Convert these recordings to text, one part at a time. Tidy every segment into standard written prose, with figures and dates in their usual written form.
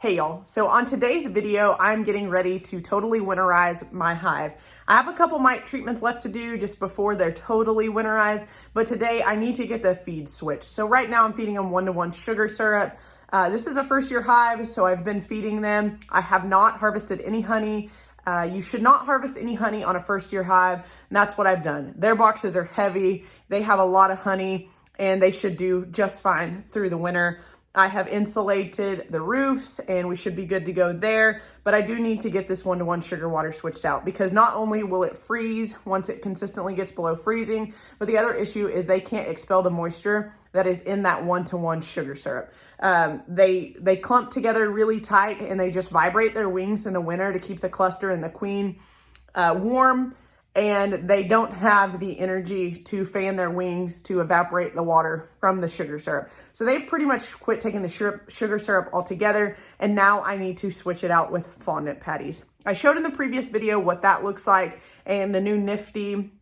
Hey y'all, so on today's video, I'm getting ready to totally winterize my hive. I have a couple mite treatments left to do just before they're totally winterized, but today I need to get the feed switched. So right now I'm feeding them 1-to-1 sugar syrup. This is a first year hive, so I've been feeding them. I have not harvested any honey. You should not harvest any honey on a first year hive, and that's what I've done. Their boxes are heavy, they have a lot of honey, and they should do just fine through the winter. I have insulated the roofs and we should be good to go there, but I do need to get this 1-to-1 sugar water switched out because not only will it freeze once it consistently gets below freezing, but the other issue is they can't expel the moisture that is in that 1-to-1 sugar syrup. They clump together really tight and they just vibrate their wings in the winter to keep the cluster and the queen warm. And they don't have the energy to fan their wings to evaporate the water from the sugar syrup. So they've pretty much quit taking the sugar syrup altogether, and now I need to switch it out with fondant patties. I showed in the previous video what that looks like and the new nifty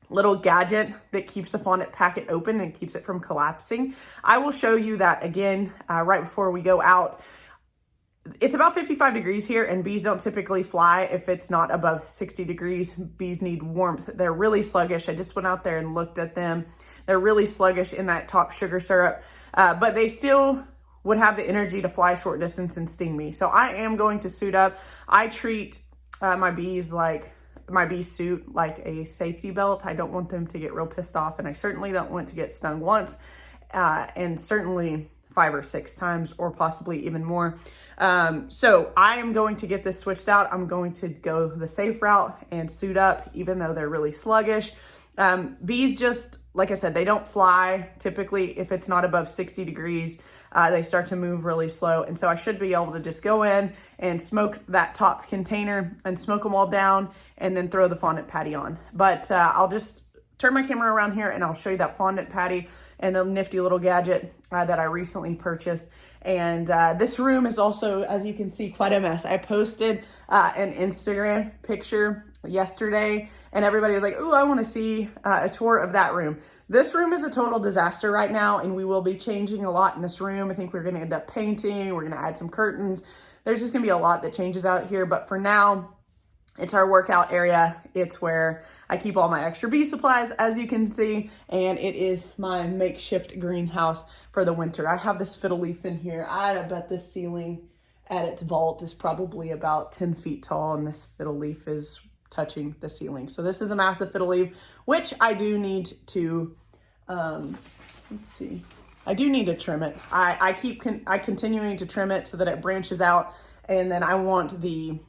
little gadget that keeps the fondant packet open and keeps it from collapsing. I will show you that again right before we go out. It's about 55 degrees here and bees don't typically fly if it's not above 60 degrees. Bees need warmth. They're really sluggish. I just went out there and looked at them. They're really sluggish in that top sugar syrup, but they still would have the energy to fly short distance and sting me. So I am going to suit up. I treat my bees like my bee suit like a safety belt. I don't want them to get real pissed off, and I certainly don't want to get stung once and certainly 5 or 6 times or possibly even more. So I am going to get this switched out. I'm going to go the safe route and suit up, even though they're really sluggish. Bees just, like I said, they don't fly. Typically, if it's not above 60 degrees, they start to move really slow. And so I should be able to just go in and smoke that top container and smoke them all down and then throw the fondant patty on. But I'll just turn my camera around here and I'll show you that fondant patty and the nifty little gadget that I recently purchased. And this room is also, as you can see, quite a mess. I posted an Instagram picture yesterday and everybody was like, ooh, I want to see a tour of that room. This room is a total disaster right now, and we will be changing a lot in this room. I think we're going to end up painting. We're going to add some curtains. There's just going to be a lot that changes out here. But for now, it's our workout area. It's where I keep all my extra bee supplies, as you can see, and it is my makeshift greenhouse for the winter. I have this fiddle leaf in here. I bet this ceiling at its vault is probably about 10 feet tall, and this fiddle leaf is touching the ceiling. So this is a massive fiddle leaf, which I do need to, let's see, I do need to trim it. I keep continuing to trim it so that it branches out, and then I want the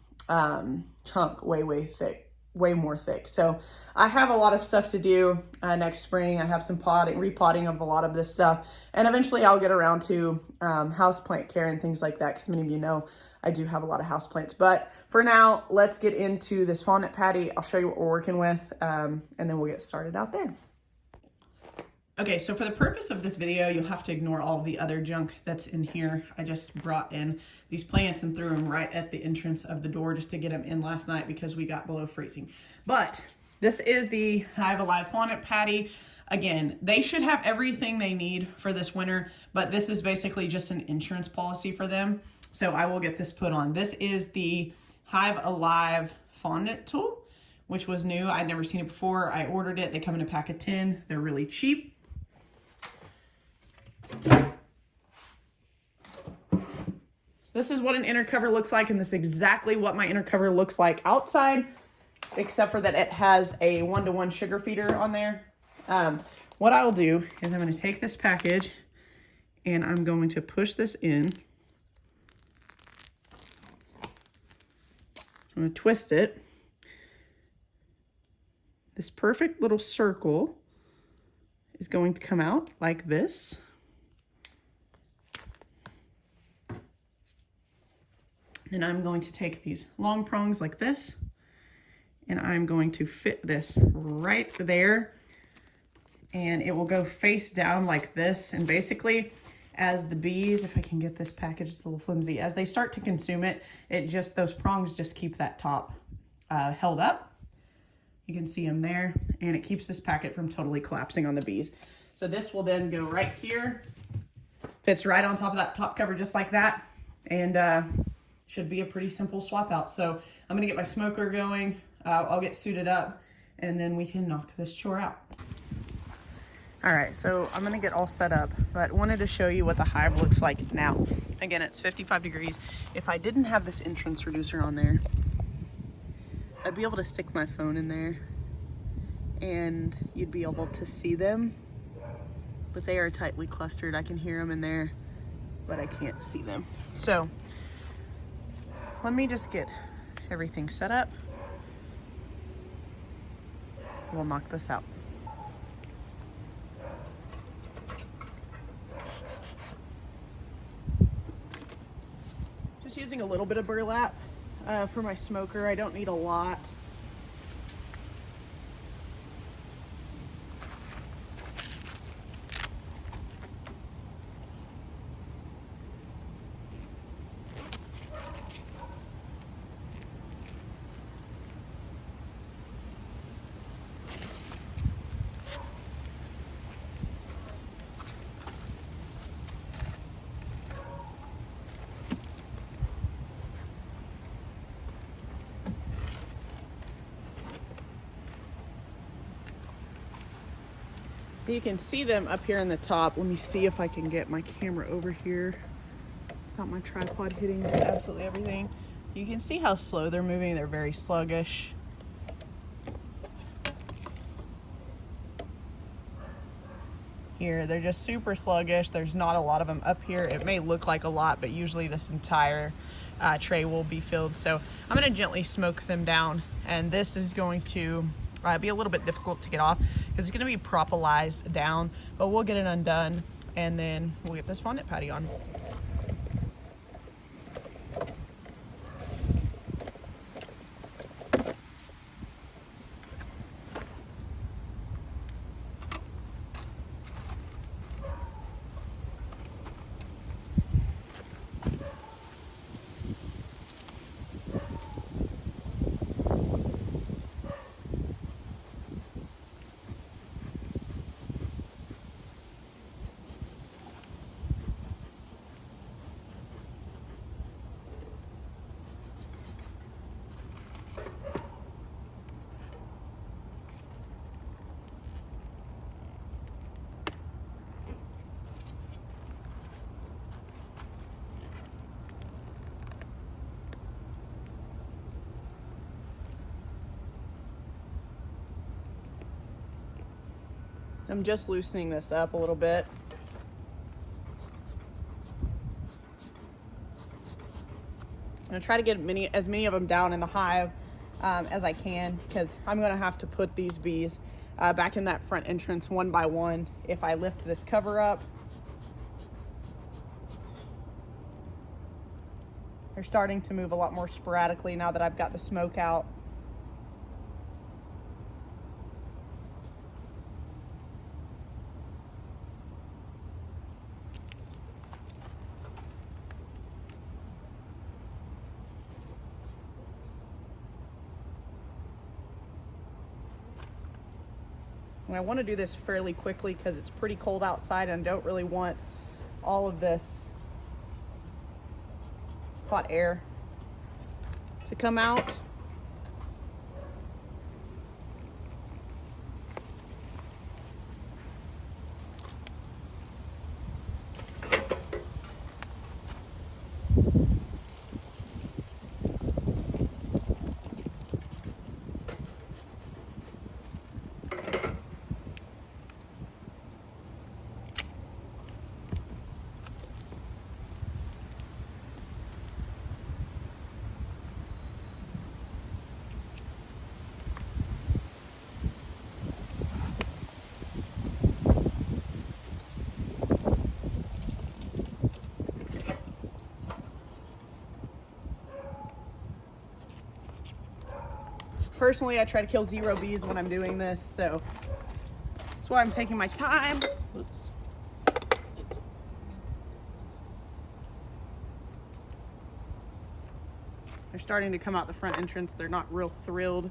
trunk way more thick. So I have a lot of stuff to do next spring. I have some repotting of a lot of this stuff, and eventually I'll get around to houseplant care and things like that, because many of you know I do have a lot of houseplants. But for now, let's get into this fondant patty. I'll show you what we're working with, and then we'll get started out there. Okay, so for the purpose of this video, you'll have to ignore all of the other junk that's in here. I just brought in these plants and threw them right at the entrance of the door just to get them in last night because we got below freezing. But this is the Hive Alive fondant patty. Again, they should have everything they need for this winter, but this is basically just an insurance policy for them. So I will get this put on. This is the Hive Alive fondant tool, which was new. I'd never seen it before. I ordered it. They come in a pack of 10. They're really cheap. So this is what an inner cover looks like, and this is exactly what my inner cover looks like outside, except for that it has a 1-to-1 sugar feeder on there. What I'll do is I'm going to take this package and I'm going to push this in. I'm going to twist it. This perfect little circle is going to come out like this. Then I'm going to take these long prongs like this, and I'm going to fit this right there, and it will go face down like this. And basically, as the bees, if I can get this package, it's a little flimsy, as they start to consume it, those prongs just keep that top held up. You can see them there, and it keeps this packet from totally collapsing on the bees. So this will then go right here, fits right on top of that top cover just like that. and should be a pretty simple swap out. So I'm gonna get my smoker going, I'll get suited up, and then we can knock this chore out. All right, so I'm gonna get all set up, but wanted to show you what the hive looks like now. Again, it's 55 degrees. If I didn't have this entrance reducer on there, I'd be able to stick my phone in there and you'd be able to see them, but they are tightly clustered. I can hear them in there, but I can't see them. So let me just get everything set up. We'll knock this out. Just using a little bit of burlap for my smoker. I don't need a lot. So you can see them up here in the top. Let me see if I can get my camera over here without my tripod hitting absolutely everything. You can see how slow they're moving. They're very sluggish. Here, they're just super sluggish. There's not a lot of them up here. It may look like a lot, but usually this entire tray will be filled. So I'm gonna gently smoke them down, and this is going to be a little bit difficult to get off because it's gonna be propolized down, but we'll get it undone and then we'll get this fondant patty on. I'm just loosening this up a little bit. I'm gonna try to get as many of them down in the hive as I can, because I'm gonna have to put these bees back in that front entrance one by one if I lift this cover up. They're starting to move a lot more sporadically now that I've got the smoke out. And I want to do this fairly quickly because it's pretty cold outside and I don't really want all of this hot air to come out. Personally, I try to kill 0 bees when I'm doing this, so that's why I'm taking my time. Oops. They're starting to come out the front entrance. They're not real thrilled.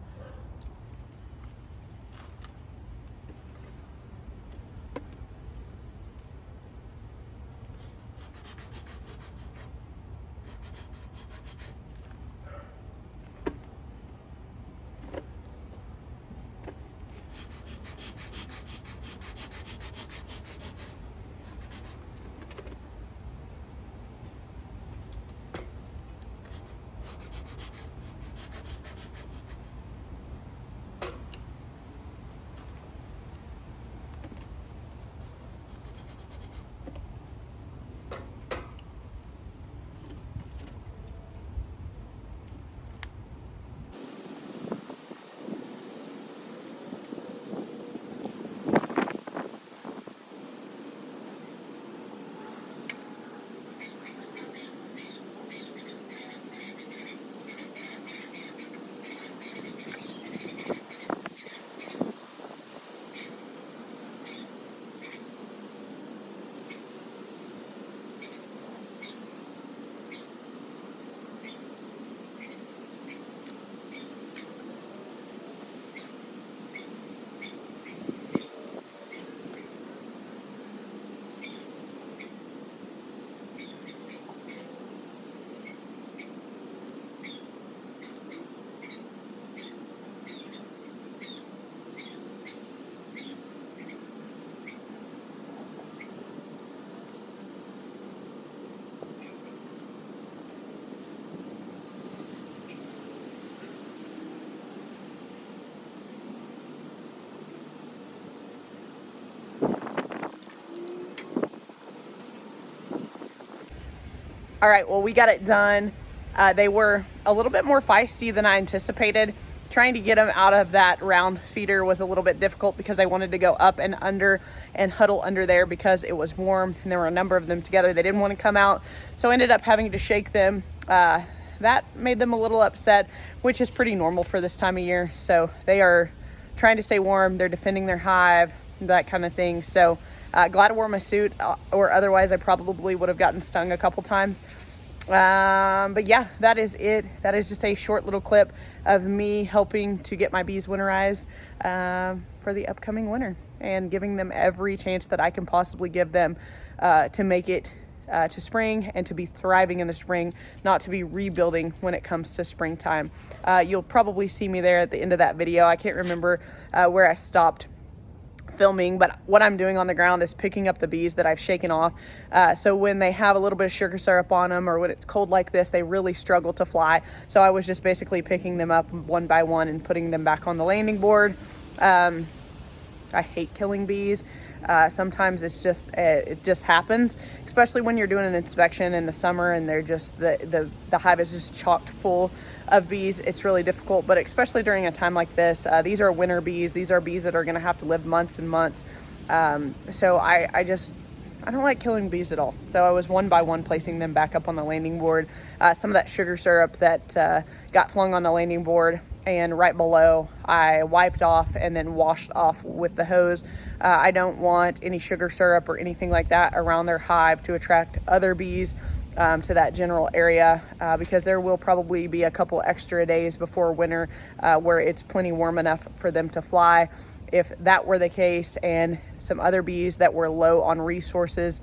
All right, well, we got it done. They were a little bit more feisty than I anticipated. Trying to get them out of that round feeder was a little bit difficult because they wanted to go up and under and huddle under there because it was warm and there were a number of them together. They didn't want to come out, so I ended up having to shake them. That made them a little upset, which is pretty normal for this time of year. So they are trying to stay warm. They're defending their hive, that kind of thing. So glad I wore my suit, or otherwise I probably would have gotten stung a couple times. But yeah, that is it. That is just a short little clip of me helping to get my bees winterized for the upcoming winter and giving them every chance that I can possibly give them to make it to spring and to be thriving in the spring, not to be rebuilding when it comes to springtime. You'll probably see me there at the end of that video. I can't remember where I stopped filming, but what I'm doing on the ground is picking up the bees that I've shaken off. So when they have a little bit of sugar syrup on them, or when it's cold like this, they really struggle to fly. So I was just basically picking them up one by one and putting them back on the landing board. I hate killing bees. Sometimes it just happens, especially when you're doing an inspection in the summer and they're just the hive is just chocked full of bees. It's really difficult, but especially during a time like this. These are winter bees. These are bees that are going to have to live months and months. So I don't like killing bees at all. So I was one by one placing them back up on the landing board. Some of that sugar syrup that got flung on the landing board and right below, I wiped off and then washed off with the hose. I don't want any sugar syrup or anything like that around their hive to attract other bees to that general area, because there will probably be a couple extra days before winter where it's plenty warm enough for them to fly. If that were the case and some other bees that were low on resources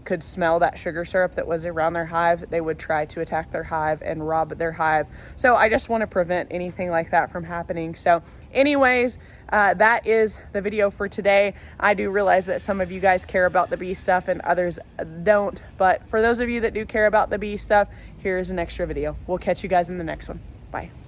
could smell that sugar syrup that was around their hive, they would try to attack their hive and rob their hive. So I just want to prevent anything like that from happening. So anyways, that is the video for today. I do realize that some of you guys care about the bee stuff and others don't, but for those of you that do care about the bee stuff, here's an extra video. We'll catch you guys in the next one. Bye.